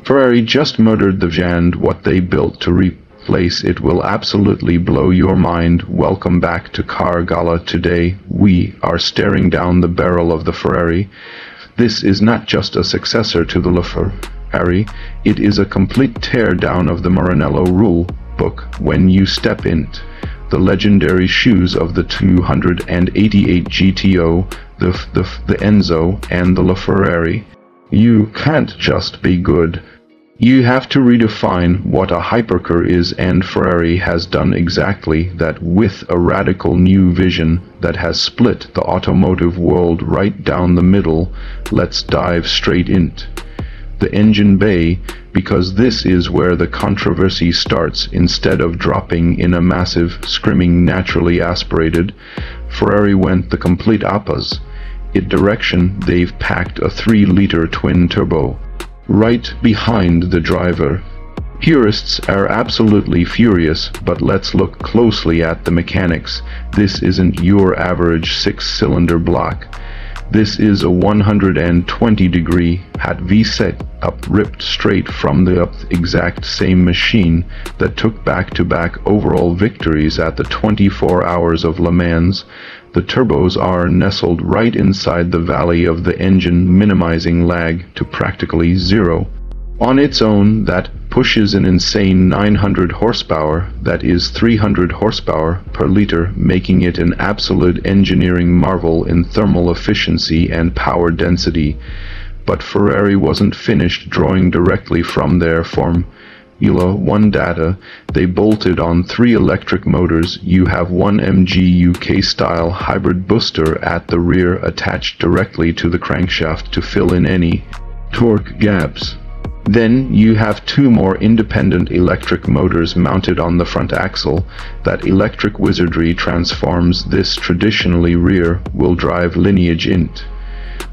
Ferrari just murdered the and what they built to replace it will absolutely blow your mind. Welcome back to Caar Gaala. Today we are staring down the barrel of the Ferrari. This is not just a successor to the LaFerrari, it is a complete tear-down of the Maranello rule book. When you step in the legendary shoes of the 288 GTO, the Enzo, and the LaFerrari, you can't just be good. You have to redefine what a hypercar is, and Ferrari has done exactly that with a radical new vision that has split the automotive world right down the middle. Let's dive straight into the engine bay, because this is where the controversy starts. Instead of dropping in a massive, screaming, naturally aspirated, Ferrari went the complete opposite direction. They've packed a 3-liter twin-turbo right behind the driver. Purists are absolutely furious, but let's look closely at the mechanics. This isn't your average 6-cylinder block. This is a 120-degree hat V setup ripped straight from the exact same machine that took back-to-back overall victories at the 24 Hours of Le Mans. The turbos are nestled right inside the valley of the engine, minimizing lag to practically zero. On its own, that pushes an insane 900 horsepower, that is 300 horsepower per liter, making it an absolute engineering marvel in thermal efficiency and power density. But Ferrari wasn't finished drawing directly from their Formula 1 data. They bolted on 3 electric motors. You have one MG UK-style hybrid booster at the rear attached directly to the crankshaft to fill in any torque gaps. Then you have 2 more independent electric motors mounted on the front axle. That electric wizardry transforms this traditionally rear-wheel drive lineage into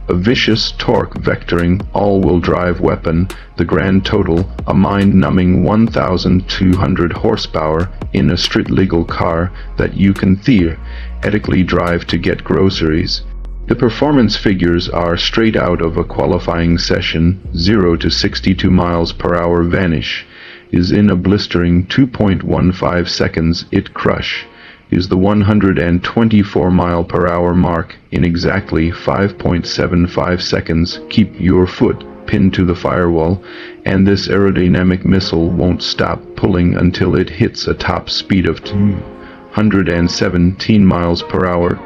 a vicious torque vectoring all-wheel drive weapon. The grand total, a mind-numbing 1,200 horsepower in a street-legal car that you can theoretically drive to get groceries. The performance figures are straight out of a qualifying session. 0 to 62 miles per hour vanish is in a blistering 2.15 seconds. It crush is the 124 mile per hour mark in exactly 5.75 seconds. Keep your foot pinned to the firewall, and this aerodynamic missile won't stop pulling until it hits a top speed of 217 miles per hour.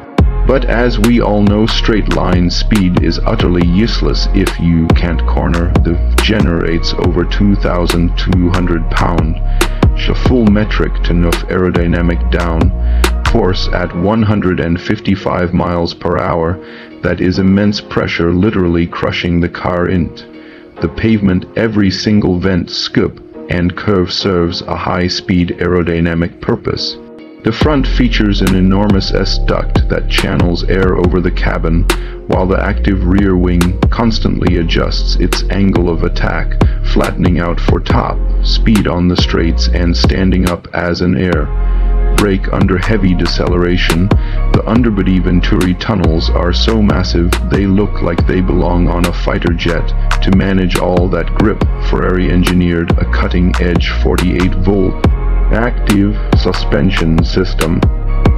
But as we all know, straight line speed is utterly useless if you can't corner. The generates over 2,200 pound full metric to enough aerodynamic down force at 155 miles per hour. That is immense pressure, literally crushing the car into the pavement. Every single vent, scoop, and curve serves a high-speed aerodynamic purpose. The front features an enormous S-duct that channels air over the cabin, while the active rear wing constantly adjusts its angle of attack, flattening out for top speed on the straights and standing up as an air brake under heavy deceleration. The underbody Venturi tunnels are so massive they look like they belong on a fighter jet. To manage all that grip, Ferrari engineered a cutting-edge 48-volt active suspension system.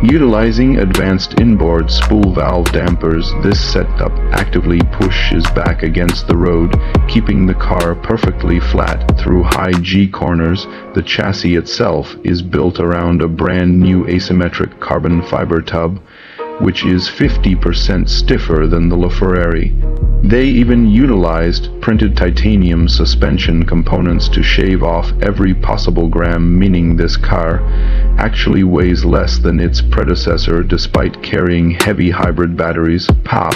Utilizing advanced inboard spool valve dampers, this setup actively pushes back against the road, keeping the car perfectly flat through high G corners. The chassis itself is built around a brand new asymmetric carbon fiber tub, which is 50% stiffer than the LaFerrari. They even utilized printed titanium suspension components to shave off every possible gram, meaning this car actually weighs less than its predecessor despite carrying heavy hybrid batteries. Pop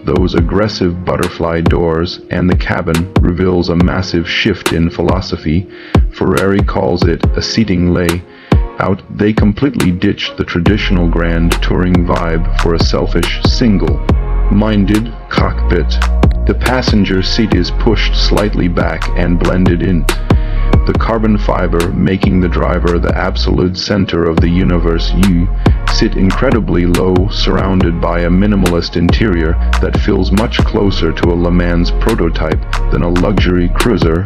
those aggressive butterfly doors and the cabin reveals a massive shift in philosophy. Ferrari calls it a seating layout. They completely ditched the traditional grand touring vibe for a selfish, single-minded cockpit. The passenger seat is pushed slightly back and blended in the carbon fiber, making the driver the absolute center of the universe. You sit incredibly low, surrounded by a minimalist interior that feels much closer to a Le Mans prototype than a luxury cruiser.